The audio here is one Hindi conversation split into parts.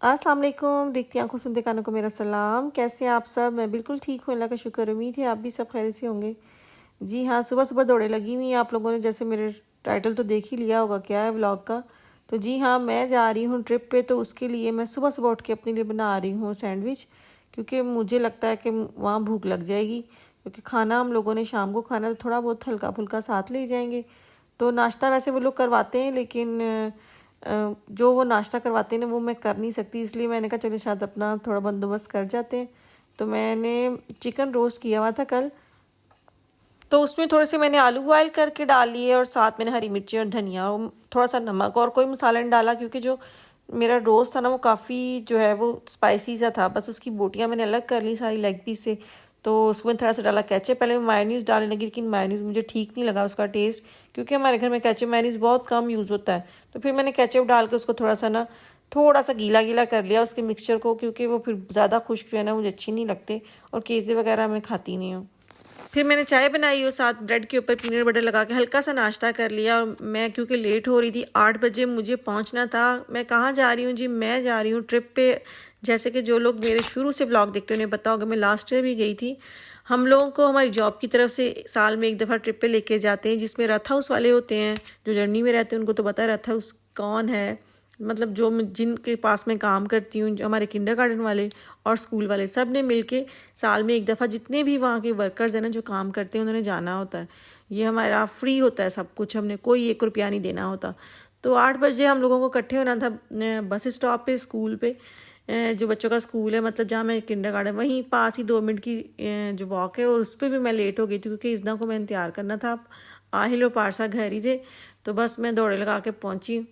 अस्सलाम वालेकुम। देखती आंखों सुनते कानों को मेरा सलाम। कैसे हैं आप सब? मैं बिल्कुल ठीक हूँ, अल्लाह का शुक्र। उम्मीद है आप भी सब खैरियत से होंगे। जी हाँ, सुबह सुबह दौड़े लगी हुई हैं। आप लोगों ने जैसे मेरे टाइटल तो देख ही लिया होगा क्या है व्लॉग का। तो जी हाँ, मैं जा रही हूँ ट्रिप पे, तो उसके लिए मैं सुबह सुबह उठ के अपने लिए बना रही हूँ सैंडविच, क्योंकि मुझे लगता है कि वहाँ भूख लग जाएगी। क्योंकि खाना हम लोगों ने शाम को खाना तो थोड़ा बहुत हल्का फुल्का साथ ले जाएंगे। तो नाश्ता वैसे वो लोग करवाते हैं, लेकिन जो वो नाश्ता करवाते हैं ना वो मैं कर नहीं सकती, इसलिए मैंने कहा चलो शायद अपना थोड़ा बंदोबस्त कर जाते हैं। तो मैंने चिकन रोस्ट किया हुआ था कल, तो उसमें थोड़े से मैंने आलू बॉयल करके डाल लिए और साथ मैंने हरी मिर्ची और धनिया और थोड़ा सा नमक, और कोई मसाला नहीं डाला, क्योंकि जो मेरा रोस्ट था ना वो काफ़ी जो है वो स्पाइसी सा था। बस उसकी बोटियाँ मैंने अलग कर ली सारी लेग पीस से। तो उसमें थोड़ा सा डाला केचप। पहले मैं मायोनीज़ डालने लगी, लेकिन मायोनीज़ मुझे ठीक नहीं लगा उसका टेस्ट, क्योंकि हमारे घर में केचप मायोनीज़ बहुत कम यूज़ होता है। तो फिर मैंने केचप डाल के उसको थोड़ा सा गीला गीला कर लिया उसके मिक्सचर को, क्योंकि वो फिर ज़्यादा खुश्क जो है ना मुझे अच्छी नहीं लगते, और केज़े वगैरह मैं खाती नहीं हूँ। फिर मैंने चाय बनाई और साथ ब्रेड के ऊपर पीनट बटर लगा के हल्का सा नाश्ता कर लिया। और मैं क्योंकि लेट हो रही थी, 8 बजे मुझे पहुंचना था। मैं कहाँ जा रही हूँ जी? मैं जा रही हूँ ट्रिप पे। जैसे कि जो लोग मेरे शुरू से व्लॉग देखते हैं उन्हें पता होगा, मैं लास्ट ईयर भी गई थी। हम लोगों को हमारी जॉब की तरफ से साल में एक दफ़ा ट्रिप पे लेके जाते हैं, जिसमें रथ हाउस वाले होते हैं जो जर्नी में रहते हैं, उनको तो पता है रथ हाउस कौन है। मतलब जो जिनके पास मैं काम करती हूँ, जो हमारे किंडरगार्टन वाले और स्कूल वाले, सब ने मिलके साल में एक दफ़ा जितने भी वहाँ के वर्कर्स हैं ना जो काम करते हैं उन्होंने जाना होता है। ये हमारा फ्री होता है सब कुछ, हमने कोई 1 रुपया नहीं देना होता। तो 8 बजे हम लोगों को इकट्ठे होना था बस स्टॉप पे, स्कूल पे, जो बच्चों का स्कूल है, मतलब जहाँ मैं किंडरगार्टन, वहीं पास ही 2 मिनट की जो वॉक है। और उस पर भी मैं लेट हो गई थी, क्योंकि इज़ना को मैंने तैयार करना था। आहिल और पारसा घर ही थे, तो बस मैं दौड़े लगा के पहुँची।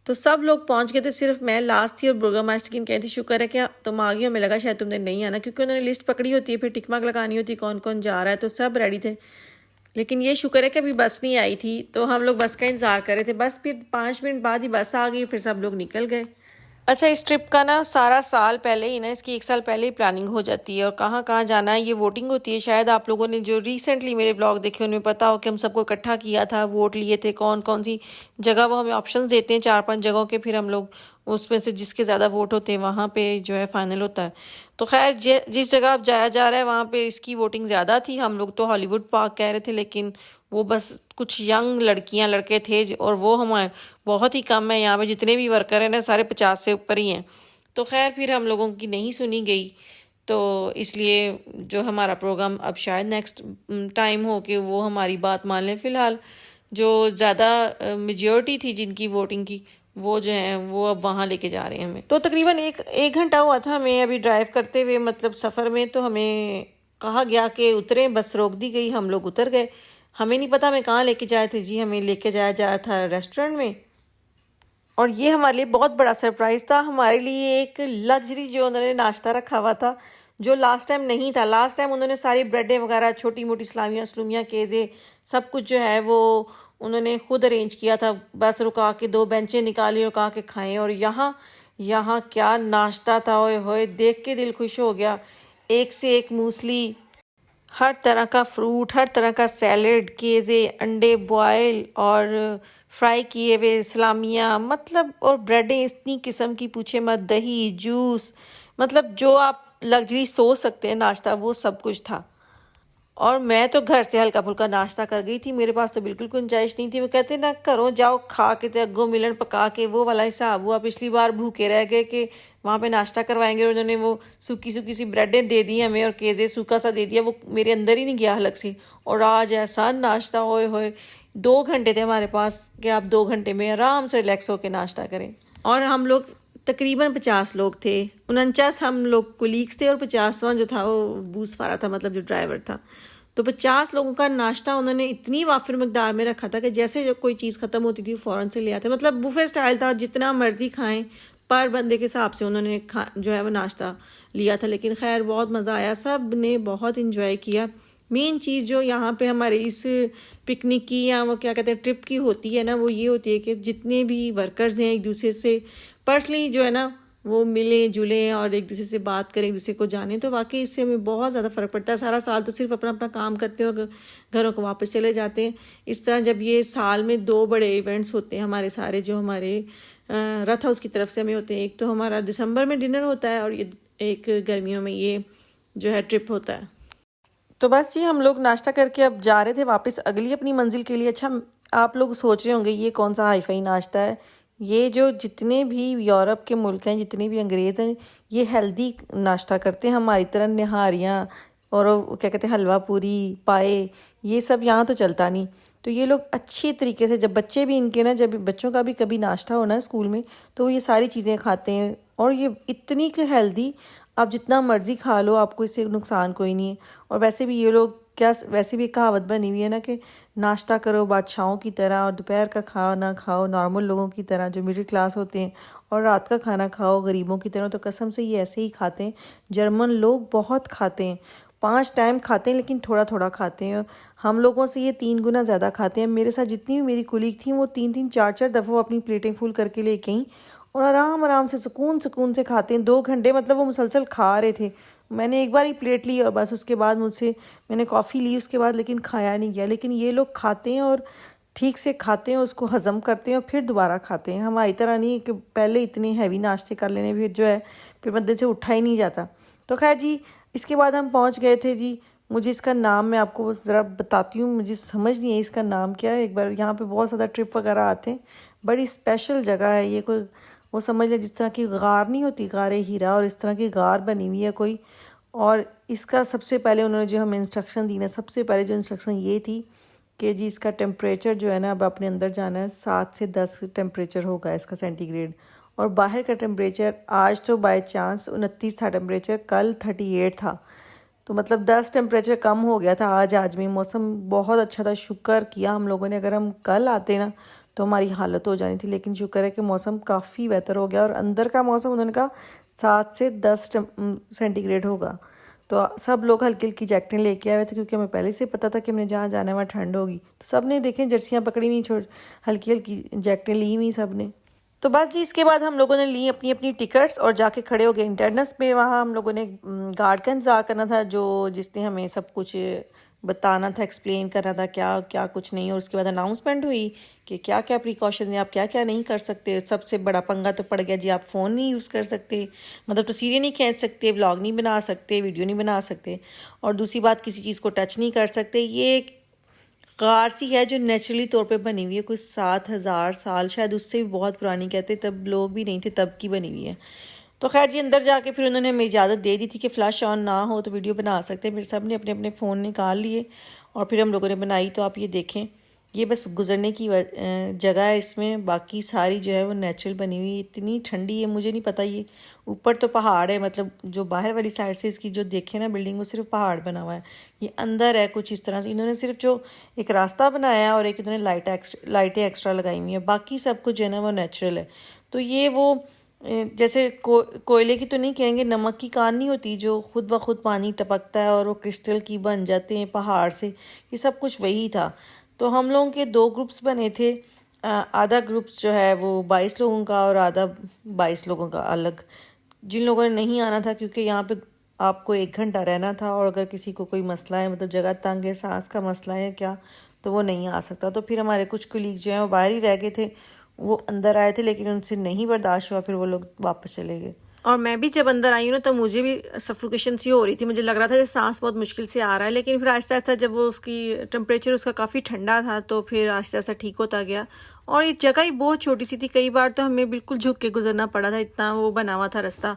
तो सब लोग पहुंच गए थे, सिर्फ मैं लास्ट थी। और बुर्गोमास्टर की कहती शुक्र है कि तुम आ गई, हमें लगा शायद तुमने नहीं आना, क्योंकि उन्होंने लिस्ट पकड़ी होती है, फिर टिक मार्क लगानी होती है कौन कौन जा रहा है। तो सब रेडी थे, लेकिन ये शुक्र है कि अभी बस नहीं आई थी, तो हम लोग बस का इंतजार कर रहे थे। बस फिर 5 मिनट बाद ही बस आ गई, फिर सब लोग निकल गए। अच्छा, इस ट्रिप का ना सारा साल पहले ही ना, इसकी 1 साल पहले ही प्लानिंग हो जाती है, और कहाँ कहाँ जाना है ये वोटिंग होती है। शायद आप लोगों ने जो रिसेंटली मेरे ब्लॉग देखे उनमें पता हो कि हम सबको इकट्ठा किया था, वोट लिए थे कौन कौन सी जगह। वो हमें ऑप्शंस देते हैं 4-5 जगहों के, फिर हम लोग उसमें से जिसके ज़्यादा वोट होते हैं वहाँ पे जो है फाइनल होता है। तो खैर जिस जगह अब जाया जा रहा है वहाँ पे इसकी वोटिंग ज़्यादा थी। हम लोग तो हॉलीवुड पार्क कह रहे थे, लेकिन वो बस कुछ यंग लड़कियां लड़के थे, और वो हमारे बहुत ही कम है। यहाँ पे जितने भी वर्कर हैं ना सारे 50 से ऊपर ही हैं। तो खैर फिर हम लोगों की नहीं सुनी गई, तो इसलिए जो हमारा प्रोग्राम अब शायद नेक्स्ट टाइम हो कि वो हमारी बात मान लें। फ़िलहाल जो ज़्यादा मेजॉरिटी थी जिनकी वोटिंग की, वो जो है वो अब वहाँ लेके जा रहे हैं हमें। तो तकरीबन एक घंटा हुआ था हमें अभी ड्राइव करते हुए, मतलब सफ़र में। तो हमें कहा गया कि उतरे, बस रोक दी गई, हम लोग उतर गए। हमें नहीं पता हमें कहाँ लेके जाए थे जी। हमें लेके जाया जा रहा था रेस्टोरेंट में, और ये हमारे लिए बहुत बड़ा सरप्राइज़ था। हमारे लिए एक लग्जरी जो उन्होंने नाश्ता रखा हुआ था, जो लास्ट टाइम नहीं था। लास्ट टाइम उन्होंने सारी ब्रेडें वगैरह, छोटी मोटी सलामियाँ सलूमियाँ, केज़े, सब कुछ जो है वो उन्होंने खुद अरेंज किया था। बस रुका के 2 बेंचें निकाली और कहा कि खाएं। और यहाँ यहाँ क्या नाश्ता था, ओए होए, देख के दिल खुश हो गया। एक से एक मूसली, हर तरह का फ्रूट, हर तरह का सैलेड, केज़े, अंडे बॉयल और फ्राई किए हुए सलामियाँ, मतलब, और ब्रेडें इतनी किस्म की पूछे मत, दही, जूस, मतलब जो आप लग्जरी सोच सकते हैं नाश्ता, वो सब कुछ था। और मैं तो घर से हल्का फुल्का नाश्ता कर गई थी, मेरे पास तो बिल्कुल गुंजाइश नहीं थी। वो कहते ना घरों जाओ खा के ते अग्गों मिलन पका के, वो वाला हिसाब हुआ। पिछली बार भूखे रह गए कि वहाँ पे नाश्ता करवाएंगे, और उन्होंने वो सूखी सूखी सी ब्रेडें दे दी हमें और केज़े सूखा सा दे दिया, वो मेरे अंदर ही नहीं गया हलक से। और आज ऐसा नाश्ता, होए होए, 2 घंटे थे हमारे पास कि आप 2 घंटे में आराम से रिलैक्स होकर नाश्ता करें। और हम लोग तकरीबन 50 लोग थे। 49 हम लोग कुलीग्स थे, और 50वां जो था वो बूसवारा था, मतलब जो ड्राइवर था। तो 50 लोगों का नाश्ता उन्होंने इतनी वाफिर मकदार में रखा था कि जैसे जो कोई चीज़ ख़त्म होती थी फ़ौरन से ले आते। मतलब बुफे स्टाइल था, जितना मर्जी खाएं, पर बंदे के हिसाब से उन्होंने जो है वो नाश्ता लिया था। लेकिन खैर बहुत मज़ा आया, सब ने बहुत इंजॉय किया। मेन चीज़ जो यहाँ पे हमारे इस पिकनिक की, या वो क्या कहते हैं ट्रिप की होती है ना, वो ये होती है कि जितने भी वर्कर्स हैं एक दूसरे से पर्सनली जो है ना वो मिलें जुलें और एक दूसरे से बात करें, एक दूसरे को जानें, तो वाकई इससे हमें बहुत ज़्यादा फ़र्क पड़ता है। सारा साल तो सिर्फ अपना अपना काम करते हैं और घरों को वापस चले जाते हैं। इस तरह जब ये साल में 2 बड़े इवेंट्स होते हैं हमारे सारे, जो हमारे रथ हाउस की तरफ से हमें होते हैं, एक तो हमारा दिसंबर में डिनर होता है और ये एक गर्मियों में ये जो है ट्रिप होता है। तो बस जी हम लोग नाश्ता करके अब जा रहे थे वापस अगली अपनी मंजिल के लिए। अच्छा, आप लोग सोच रहे होंगे ये कौन सा हाई-फाई नाश्ता है। ये जो जितने भी यूरोप के मुल्क हैं, जितने भी अंग्रेज़ हैं, ये हेल्दी नाश्ता करते हैं। हमारी तरह निहारियाँ और क्या कहते हैं हलवा पूरी पाए, ये सब यहाँ तो चलता नहीं। तो ये लोग अच्छी तरीके से, जब बच्चे भी इनके ना, जब बच्चों का भी कभी नाश्ता होना है स्कूल में, तो ये सारी चीज़ें खाते हैं और ये इतनी हेल्दी, आप जितना मर्ज़ी खा लो, आपको इससे नुकसान कोई नहीं है। और वैसे भी ये लोग क्या, वैसे भी कहावत बनी हुई है ना कि नाश्ता करो बादशाहों की तरह और दोपहर का खाना खाओ नॉर्मल लोगों की तरह जो मिडिल क्लास होते हैं, और रात का खाना खाओ गरीबों की तरह। तो कसम से ये ऐसे ही खाते हैं। जर्मन लोग बहुत खाते हैं, 5 टाइम खाते हैं, लेकिन थोड़ा थोड़ा खाते हैं। हम लोगों से ये 3 गुना ज़्यादा खाते हैं। मेरे साथ जितनी भी मेरी कुलीग थी, वो 3-3 4-4 दफ़ा अपनी प्लेटें फुल करके लेके आई और आराम आराम से सुकून सुकून से खाते हैं। 2 घंटे मतलब वो मुसलसल खा रहे थे। मैंने एक बार ही प्लेट ली और बस उसके बाद मुझसे मैंने कॉफ़ी ली उसके बाद, लेकिन खाया नहीं गया। लेकिन ये लोग खाते हैं और ठीक से खाते हैं, उसको हज़म करते हैं और फिर दोबारा खाते हैं। हमारी तरह नहीं कि पहले इतने हैवी नाश्ते कर लेने, फिर जो है फिर बंदे से उठा ही नहीं जाता। तो खैर जी, इसके बाद हम पहुंच गए थे जी। मुझे इसका नाम मैं आपको ज़रा बताती हूँ, मुझे समझ नहीं है इसका नाम क्या है। एक बार यहाँ पे बहुत ज़्यादा ट्रिप वगैरह आते हैं, बड़ी स्पेशल जगह है ये। कोई वो समझ लें जिस तरह की गार नहीं होती, गार हीरा, और इस तरह की गार बनी हुई है कोई। और इसका सबसे पहले उन्होंने जो हमें इंस्ट्रक्शन दी ना, सबसे पहले जो इंस्ट्रक्शन ये थी कि जी इसका टेम्परेचर जो है ना, अब अपने अंदर जाना है 7 से 10 टेम्परेचर होगा इसका सेंटीग्रेड। और बाहर का टेम्परेचर आज तो बाय चांस 29 था टेम्परेचर, कल 38 था। तो मतलब 10 टेम्परेचर कम हो गया था आज में। मौसम बहुत अच्छा था, शुक्र किया हम लोगों ने। अगर हम कल आते ना तो हमारी हालत हो जानी थी, लेकिन शुक्र है कि मौसम काफ़ी बेहतर हो गया। और अंदर का मौसम उन्होंने कहा 7 से 10 सेंटीग्रेड होगा। तो सब लोग हल्की हल्की जैकेटें लेके आए हुए थे, क्योंकि हमें पहले से पता था कि हमने जहाँ जाना है वहाँ ठंड होगी। तो सब ने देखें जर्सियाँ पकड़ी हुई, हल्की हल्की जैकेटें ली हुई सब ने। तो बस जी इसके बाद हम लोगों ने ली अपनी अपनी टिकट्स और जाके खड़े हो गए इंटरनेट्स पे। वहाँ हम लोगों ने गार्ड का इंतज़ार करना था, जिसने हमें सब कुछ बताना था, एक्सप्लेन करना था क्या क्या कुछ नहीं। और उसके बाद अनाउंसमेंट हुई कि क्या क्या प्रिकॉशन है, आप क्या क्या नहीं कर सकते। सबसे बड़ा पंगा तो पड़ गया जी, आप फ़ोन नहीं यूज़ कर सकते, मतलब तस्वीरें नहीं खींच सकते, व्लॉग नहीं बना सकते, वीडियो नहीं बना सकते। और दूसरी बात, किसी चीज़ को टच नहीं कर सकते। ये एक कार सी है जो नेचुरली तौर पे बनी हुई है, कोई 7000 साल, शायद उससे भी बहुत पुरानी, कहते तब लोग भी नहीं थे तब की बनी हुई है। तो खैर जी अंदर जाके फिर उन्होंने हमें इजाज़त दे दी थी कि फ्लैश ऑन ना हो तो वीडियो बना सकते हैं। फिर सब ने अपने अपने फ़ोन निकाल लिए और फिर हम लोगों ने बनाई। तो आप ये देखें, ये बस गुजरने की जगह है इसमें, बाकी सारी जो है वो नेचुरल बनी हुई। इतनी ठंडी है, मुझे नहीं पता। ये ऊपर तो पहाड़ है, मतलब जो बाहर वाली साइड से इसकी जो देखे ना बिल्डिंग, वो सिर्फ पहाड़ बना हुआ है। ये अंदर है कुछ इस तरह से। इन्होंने सिर्फ जो एक रास्ता बनाया है और एक इन्होंने लाइटें एक्स्ट्रा लगाई हुई है, बाकी सब कुछ जो है ना वो नेचुरल है। तो ये वो जैसे कोयले की तो नहीं कहेंगे, नमक की कान नहीं होती जो खुद ब खुद पानी टपकता है और वो क्रिस्टल की बन जाते हैं पहाड़ से, ये सब कुछ वही था। तो हम लोगों के 2 ग्रुप्स बने थे। आधा ग्रुप्स जो है वो 22 लोगों का और आधा 22 लोगों का अलग। जिन लोगों ने नहीं आना था, क्योंकि यहाँ पे आपको 1 घंटा रहना था, और अगर किसी को कोई मसला है, मतलब जगह तंग है, सांस का मसला है क्या, तो वो नहीं आ सकता। तो फिर हमारे कुछ कुलीग जो हैं वो बाहर ही रह गए थे, वो अंदर आए थे लेकिन उनसे नहीं बर्दाश्त हुआ, फिर वो लोग वापस चले गए। और मैं भी जब अंदर आई हूँ ना, तब मुझे भी सफोकेशन सी हो रही थी। मुझे लग रहा था कि सांस बहुत मुश्किल से आ रहा है, लेकिन फिर आहिस्ता आहिस्ता जब वो उसकी टेम्परेचर उसका काफ़ी ठंडा था, तो फिर आहिस्ता आहिस्ता ठीक होता गया। और ये जगह ही बहुत छोटी सी थी, कई बार तो हमें बिल्कुल झुक के गुजरना पड़ा था, इतना वो बना हुआ था रास्ता।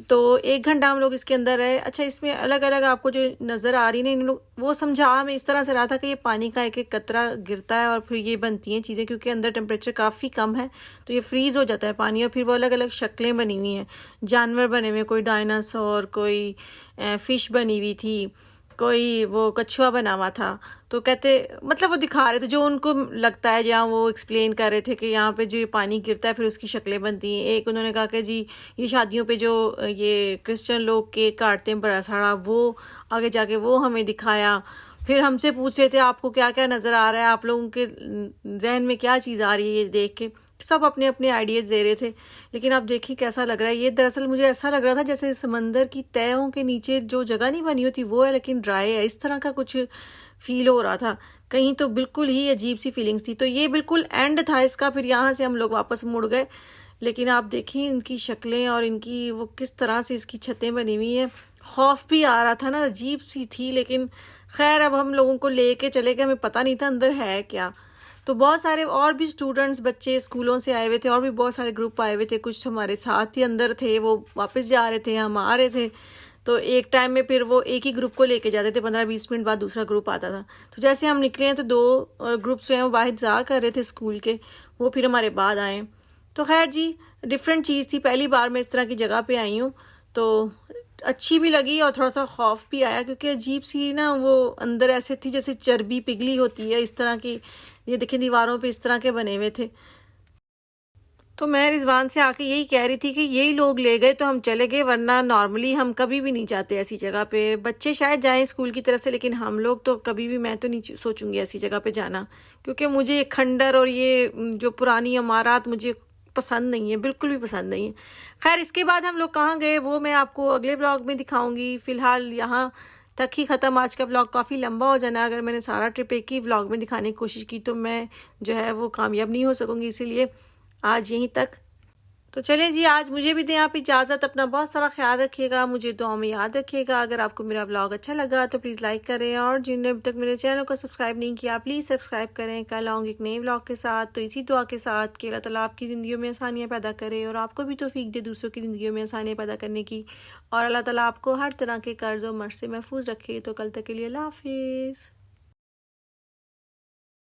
तो 1 घंटा हम लोग इसके अंदर रहे। अच्छा, इसमें अलग अलग आपको जो नज़र आ रही है ना, इन लोग वो समझा हमें इस तरह से रहा था कि ये पानी का एक एक कतरा गिरता है और फिर ये बनती हैं चीज़ें, क्योंकि अंदर टेम्परेचर काफ़ी कम है तो ये फ्रीज़ हो जाता है पानी। और फिर वो अलग अलग शक्लें बनी हुई हैं, जानवर बने हुए, कोई डायनासोर, कोई फ़िश बनी हुई थी, कोई वो कछुआ बना हुआ था। तो कहते, मतलब वो दिखा रहे थे जो उनको लगता है, जहाँ वो एक्सप्लेन कर रहे थे कि यहाँ पे जो पानी गिरता है फिर उसकी शक्लें बनती हैं। एक उन्होंने कहा कि जी ये शादियों पे जो ये क्रिश्चियन लोग केक काटते हैं बड़ा सारा, वो आगे जाके वो हमें दिखाया। फिर हमसे पूछ रहे थे आपको क्या क्या नज़र आ रहा है, आप लोगों के जहन में क्या चीज़ आ रही है ये देख के। सब अपने अपने आइडियाज़ दे रहे थे। लेकिन आप देखिए कैसा लग रहा है। ये दरअसल मुझे ऐसा लग रहा था जैसे समंदर की तहों के नीचे जो जगह नहीं बनी होती वो है, लेकिन ड्राई है, इस तरह का कुछ फील हो रहा था। कहीं तो बिल्कुल ही अजीब सी फीलिंग्स थी। तो ये बिल्कुल एंड था इसका, फिर यहाँ से हम लोग वापस मुड़ गए। लेकिन आप देखिए इनकी शक्लें और इनकी वो किस तरह से इसकी छतें बनी हुई हैं। खौफ भी आ रहा था ना, अजीब सी थी। लेकिन खैर अब हम लोगों को लेके चले गए, हमें पता नहीं था अंदर है क्या। तो बहुत सारे और भी स्टूडेंट्स बच्चे स्कूलों से आए हुए थे, और भी बहुत सारे ग्रुप आए हुए थे। कुछ हमारे साथ ही अंदर थे, वो वापस जा रहे थे, हम आ रहे थे। तो एक टाइम में फिर वो एक ही ग्रुप को लेके जाते थे, 15-20 मिनट बाद दूसरा ग्रुप आता था। तो जैसे हम निकले हैं तो दो ग्रुप्स जो हैं वो बाहर इंतजार कर रहे थे स्कूल के, वो फिर हमारे बाद आए। तो खैर जी, डिफरेंट चीज़ थी, पहली बार मैं इस तरह की जगह पे आई हूँ। तो अच्छी भी लगी और थोड़ा सा खौफ भी आया, क्योंकि अजीब सी ना वो अंदर ऐसे थी जैसे चर्बी पिघली होती है इस तरह की। ये देखें दीवारों पे इस तरह के बने हुए थे। तो मैं रिजवान से आके यही कह रही थी कि यही लोग ले गए तो हम चले गए, वरना नॉर्मली हम कभी भी नहीं जाते ऐसी जगह पे। बच्चे शायद जाएं स्कूल की तरफ से, लेकिन हम लोग तो कभी भी, मैं तो नहीं सोचूंगी ऐसी जगह पे जाना। क्योंकि मुझे ये खंडर और ये जो पुरानी इमारत मुझे पसंद नहीं है, बिल्कुल भी पसंद नहीं है। खैर इसके बाद हम लोग कहाँ गए वो मैं आपको अगले ब्लॉग में दिखाऊंगी। फ़िलहाल यहाँ तक ही ख़त्म आज का ब्लॉग। काफ़ी लंबा हो जाना, अगर मैंने सारा ट्रिप एक ही ब्लॉग में दिखाने की कोशिश की तो मैं जो है वो कामयाब नहीं हो सकूँगी, इसीलिए आज यहीं तक। तो चलें जी, आज मुझे भी दें आप इजाज़त। अपना बहुत सारा ख्याल रखिएगा, मुझे दुआ में याद रखिएगा। अगर आपको मेरा ब्लॉग अच्छा लगा तो प्लीज़ लाइक करें, और जिनने अभी तक मेरे चैनल को सब्सक्राइब नहीं किया प्लीज़ सब्सक्राइब करें। कल आऊँगी एक नए ब्लॉग के साथ। तो इसी दुआ के साथ कि अल्लाह ताला आपकी ज़िंदगी में आसानियाँ पैदा करे, और आपको भी तौफीक दे दूसरों की ज़िंदगी में आसानियाँ पैदा करने की, और अल्लाह ताला आपको हर तरह के कर्ज़ और मर्ज़ से महफूज रखे। तो कल तक के लिए अल्लाह हाफिज़।